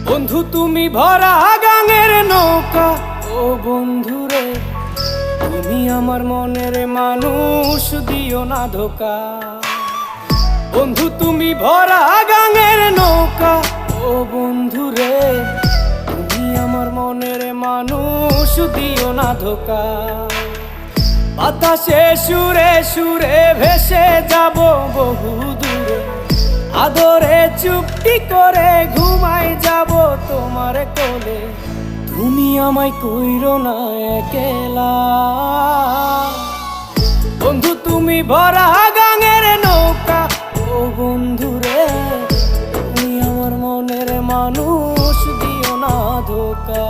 বন্ধু তুমি ভরা গাঙের নৌকা, ও বন্ধুরে তুমি আমার মনের মানুষ, দিও না ধোকা। বন্ধু তুমি ভরা গাঙের নৌকা, ও বন্ধুরে তুমি আমার মনের মানুষ, দিও না ধোকা। বাতাসে সুরে সুরে ভেসে যাব বহু দূরে, আদরে চুপটি করে ঘুমাই যাব তোমার কোলে। তুমি আমায় কইরো না একলা, বন্ধু তুমি ভরা গাঙের নৌকা, ও বন্ধুরে তুমি আমার মনের মানুষ, দিও না ধোকা।